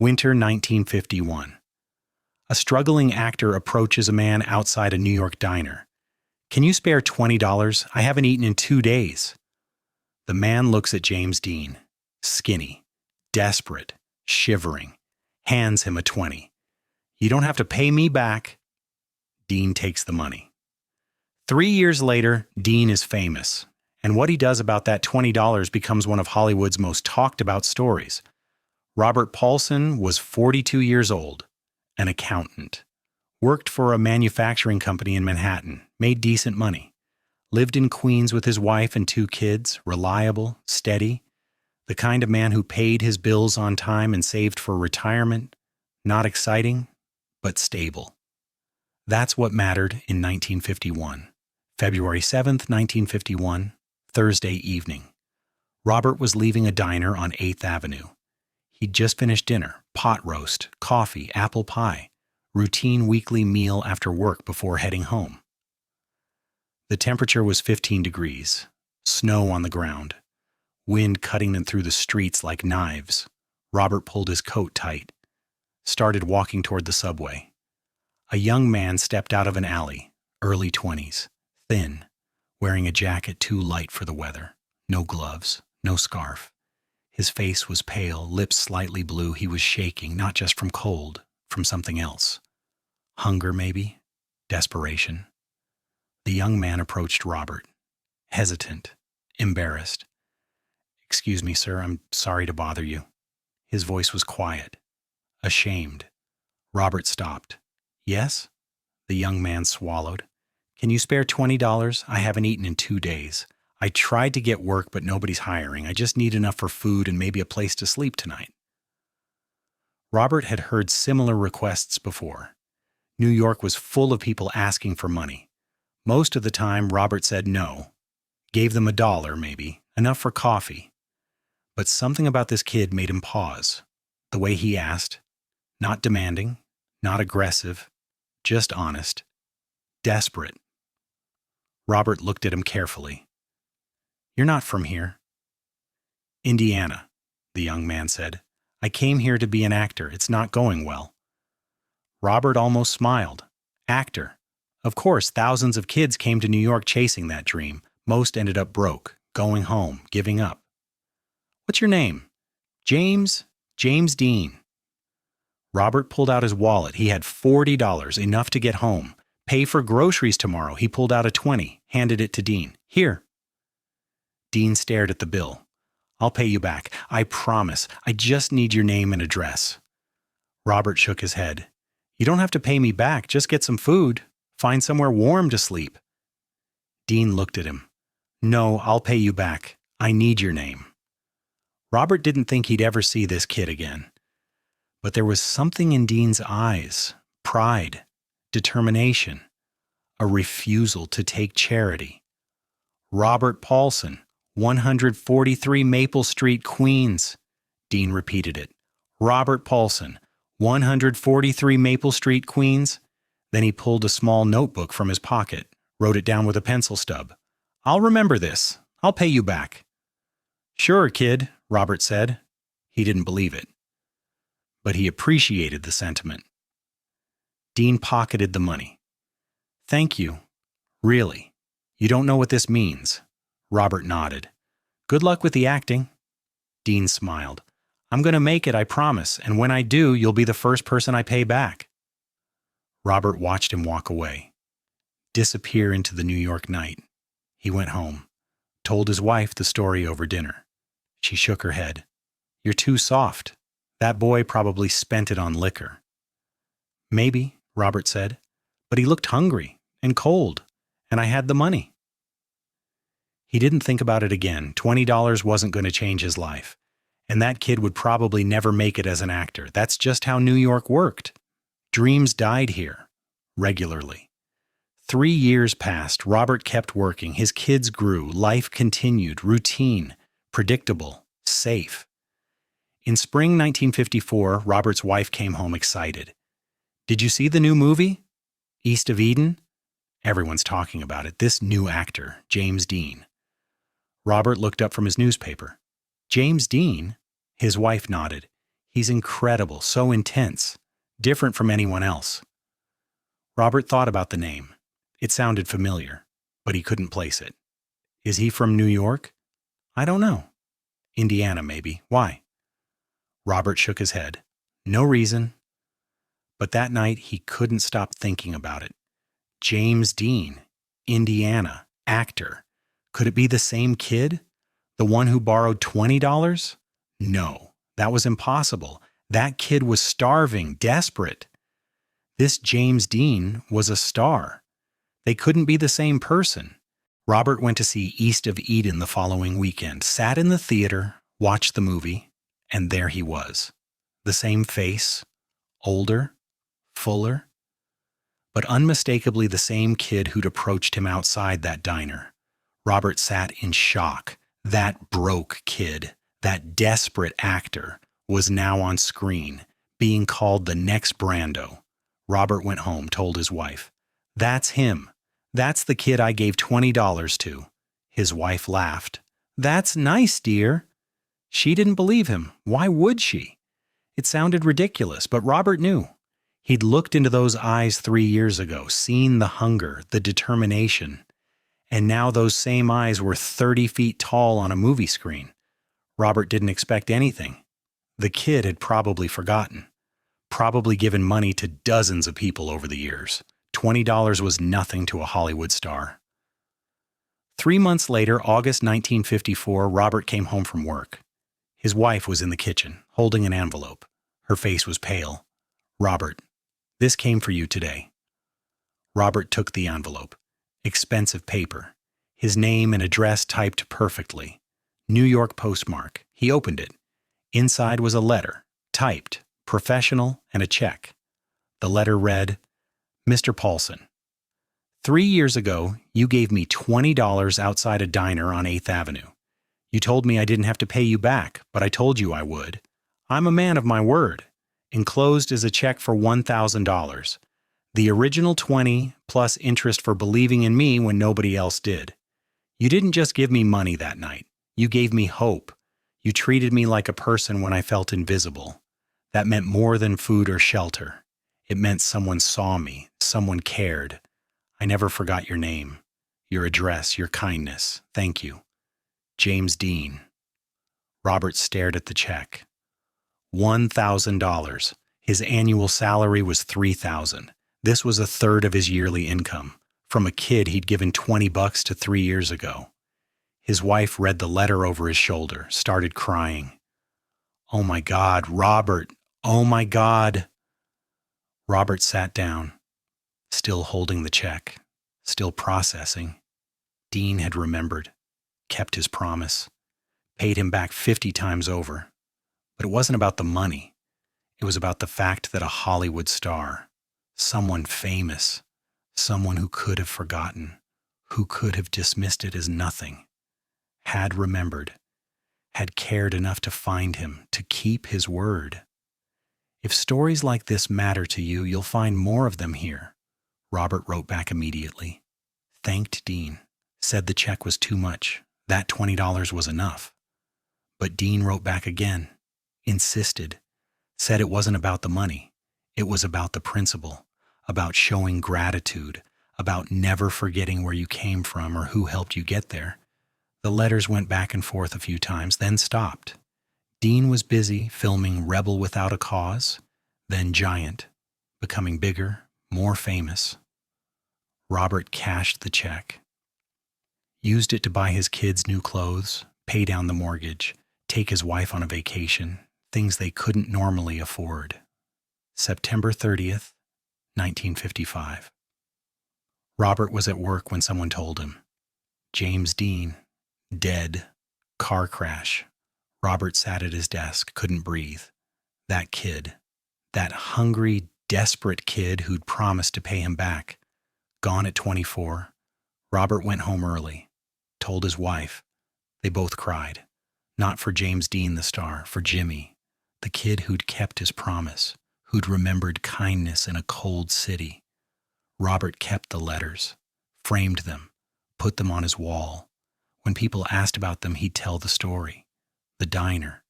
Winter 1951. A struggling actor approaches a man outside a New York diner. "Can you spare $20? I haven't eaten in 2 days." The man looks at James Dean, skinny, desperate, shivering, hands him a 20. "You don't have to pay me back." Dean takes the money. 3 years later, Dean is famous, and what he does about that $20 becomes one of Hollywood's most talked about stories. Robert Paulson was 42 years old, an accountant, worked for a manufacturing company in Manhattan, made decent money, lived in Queens with his wife and 2 kids, reliable, steady, the kind of man who paid his bills on time and saved for retirement, not exciting, but stable. That's what mattered in 1951. February 7th, 1951, Thursday evening. Robert was leaving a diner on 8th Avenue. He'd just finished dinner, pot roast, coffee, apple pie, routine weekly meal after work before heading home. The temperature was 15 degrees, snow on the ground, wind cutting them through the streets like knives. Robert pulled his coat tight, started walking toward the subway. A young man stepped out of an alley, early 20s, thin, wearing a jacket too light for the weather, no gloves, no scarf. His face was pale, lips slightly blue. He was shaking, not just from cold, from something else. Hunger, maybe? Desperation. The young man approached Robert, hesitant, embarrassed. "Excuse me, sir, I'm sorry to bother you." His voice was quiet, ashamed. Robert stopped. "Yes?" The young man swallowed. "Can you spare $20? I haven't eaten in 2 days. I tried to get work, but nobody's hiring. I just need enough for food and maybe a place to sleep tonight." Robert had heard similar requests before. New York was full of people asking for money. Most of the time, Robert said no. Gave them $1, maybe, enough for coffee. But something about this kid made him pause. The way he asked, not demanding, not aggressive, just honest, desperate. Robert looked at him carefully. "You're not from here." "Indiana," the young man said. "I came here to be an actor. It's not going well." Robert almost smiled. Actor. Of course, thousands of kids came to New York chasing that dream. Most ended up broke, going home, giving up. "What's your name?" James Dean." Robert pulled out his wallet. He had $40, enough to get home. Pay for groceries tomorrow. He pulled out a 20, handed it to Dean. "Here." Dean stared at the bill. "I'll pay you back. I promise. I just need your name and address." Robert shook his head. "You don't have to pay me back. Just get some food. Find somewhere warm to sleep." Dean looked at him. "No, I'll pay you back. I need your name." Robert didn't think he'd ever see this kid again. But there was something in Dean's eyes, pride, determination, a refusal to take charity. "Robert Paulson, 143 Maple Street, Queens." Dean repeated it. "Robert Paulson, 143 Maple Street, Queens." Then he pulled a small notebook from his pocket, wrote it down with a pencil stub. "I'll remember this. I'll pay you back." "Sure, kid," Robert said. He didn't believe it. But he appreciated the sentiment. Dean pocketed the money. "Thank you. Really. You don't know what this means." Robert nodded. "Good luck with the acting." Dean smiled. "I'm going to make it, I promise, and when I do, you'll be the first person I pay back." Robert watched him walk away, disappear into the New York night. He went home, told his wife the story over dinner. She shook her head. "You're too soft. That boy probably spent it on liquor." "Maybe," Robert said, "but he looked hungry and cold, and I had the money." He didn't think about it again. $20 wasn't going to change his life, and that kid would probably never make it as an actor. That's just how New York worked. Dreams died here, regularly. 3 years passed. Robert kept working. His kids grew. Life continued. Routine, predictable, safe. In spring 1954, Robert's wife came home excited. "Did you see the new movie? East of Eden?" Everyone's talking about it. This new actor, James Dean. Robert looked up from his newspaper. "James Dean?" His wife nodded. He's incredible, so intense, different from anyone else. Robert thought about the name. It sounded familiar, but he couldn't place it. Is he from New York? I don't know. Indiana, maybe. Why? Robert shook his head. No reason. But that night, he couldn't stop thinking about it. James Dean, Indiana, actor. Could it be the same kid? The one who borrowed $20? No, that was impossible. That kid was starving, desperate. This James Dean was a star. They couldn't be the same person. Robert went to see East of Eden the following weekend, sat in the theater, watched the movie, and there he was. The same face, older, fuller, but unmistakably the same kid who'd approached him outside that diner. Robert sat in shock. That broke kid, that desperate actor, was now on screen, being called the next Brando. Robert went home, told his wife, "That's him. That's the kid I gave $20 to." His wife laughed. "That's nice, dear." She didn't believe him. Why would she? It sounded ridiculous, but Robert knew. He'd looked into those eyes 3 years ago, seen the hunger, the determination, and now those same eyes were 30 feet tall on a movie screen. Robert didn't expect anything. The kid had probably forgotten, probably given money to dozens of people over the years. $20 was nothing to a Hollywood star. 3 months later, August 1954, Robert came home from work. His wife was in the kitchen, holding an envelope. Her face was pale. "Robert, this came for you today." Robert took the envelope. Expensive paper. His name and address typed perfectly. New York postmark. He opened it. Inside was a letter, typed, professional, and a check. The letter read, "Mr. Paulson, 3 years ago, you gave me $20 outside a diner on 8th Avenue. You told me I didn't have to pay you back, but I told you I would. I'm a man of my word. Enclosed is a check for $1,000. The original 20 plus interest for believing in me when nobody else did. You didn't just give me money that night. You gave me hope. You treated me like a person when I felt invisible. That meant more than food or shelter. It meant someone saw me, someone cared. I never forgot your name, your address, your kindness. Thank you. James Dean." Robert stared at the check. $1,000. His annual salary was $3,000. This was a third of his yearly income, from a kid he'd given $20 to 3 years ago. His wife read the letter over his shoulder, started crying. "Oh my God, Robert! Oh my God!" Robert sat down, still holding the check, still processing. Dean had remembered, kept his promise, paid him back 50 times over. But it wasn't about the money. It was about the fact that a Hollywood star, someone famous, someone who could have forgotten, who could have dismissed it as nothing, had remembered, had cared enough to find him, to keep his word. If stories like this matter to you, you'll find more of them here. Robert wrote back immediately. Thanked Dean, said the check was too much. That $20 was enough. But Dean wrote back again, insisted, said it wasn't about the money. It was about the principle, about showing gratitude, about never forgetting where you came from or who helped you get there. The letters went back and forth a few times, then stopped. Dean was busy filming Rebel Without a Cause, then Giant, becoming bigger, more famous. Robert cashed the check, used it to buy his kids new clothes, pay down the mortgage, take his wife on a vacation, things they couldn't normally afford. September 30th, 1955. Robert was at work when someone told him. James Dean, dead, car crash. Robert sat at his desk, couldn't breathe. That kid, that hungry, desperate kid who'd promised to pay him back, gone at 24. Robert went home early, told his wife. They both cried. Not for James Dean the star, for Jimmy, the kid who'd kept his promise, who'd remembered kindness in a cold city. Robert kept the letters, framed them, put them on his wall. When people asked about them, he'd tell the story. The diner,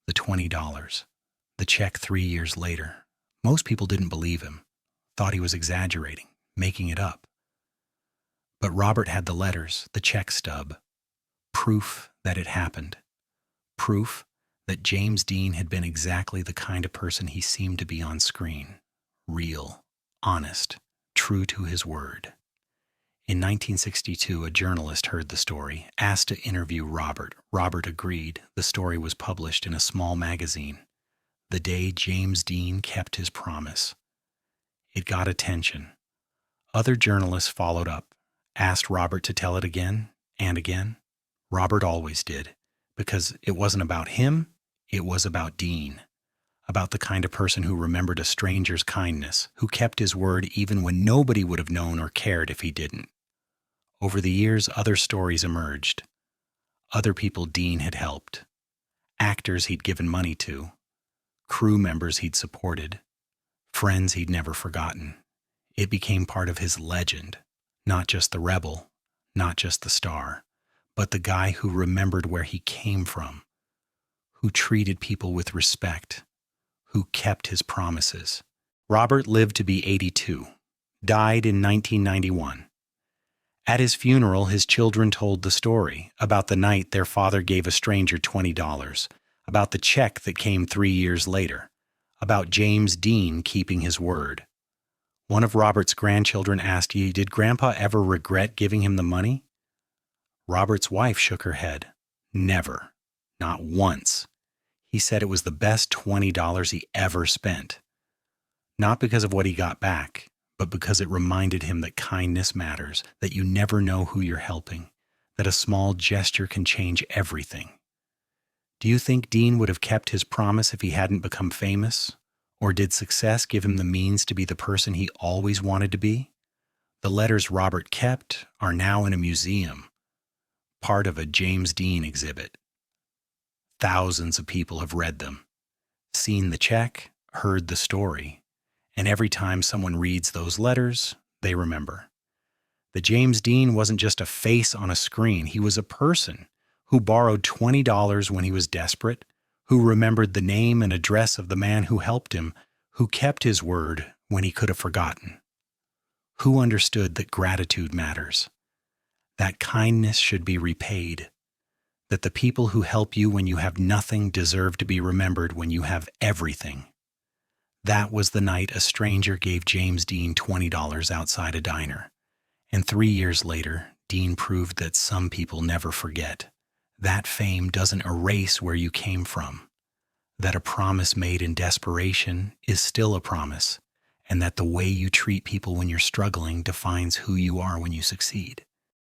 the $20, the check 3 years later. Most people didn't believe him, thought he was exaggerating, making it up. But Robert had the letters, the check stub, proof that it happened, proof that James Dean had been exactly the kind of person he seemed to be on screen, real, honest, true to his word. In 1962, a journalist heard the story, asked to interview Robert. Robert agreed. The story was published in a small magazine, The Day James Dean Kept His Promise. It got attention. Other journalists followed up, asked Robert to tell it again and again. Robert always did, because it wasn't about him, it was about Dean, about the kind of person who remembered a stranger's kindness, who kept his word even when nobody would have known or cared if he didn't. Over the years, other stories emerged. Other people Dean had helped, actors he'd given money to, crew members he'd supported, friends he'd never forgotten. It became part of his legend, not just the rebel, not just the star, but the guy who remembered where he came from, who treated people with respect, who kept his promises. Robert lived to be 82, died in 1991. At his funeral, his children told the story about the night their father gave a stranger $20, about the check that came 3 years later, about James Dean keeping his word. One of Robert's grandchildren asked, "Did Grandpa ever regret giving him the money?" Robert's wife shook her head. Never. Not once. He said it was the best $20 he ever spent. Not because of what he got back, but because it reminded him that kindness matters, that you never know who you're helping, that a small gesture can change everything. Do you think Dean would have kept his promise if he hadn't become famous? Or did success give him the means to be the person he always wanted to be? The letters Robert kept are now in a museum, part of a James Dean exhibit. Thousands of people have read them, seen the check, heard the story, and every time someone reads those letters, they remember. The James Dean wasn't just a face on a screen. He was a person who borrowed $20 when he was desperate, who remembered the name and address of the man who helped him, who kept his word when he could have forgotten, who understood that gratitude matters, that kindness should be repaid, that the people who help you when you have nothing deserve to be remembered when you have everything. That was the night a stranger gave James Dean $20 outside a diner. And 3 years later, Dean proved that some people never forget. That fame doesn't erase where you came from. That a promise made in desperation is still a promise. And that the way you treat people when you're struggling defines who you are when you succeed.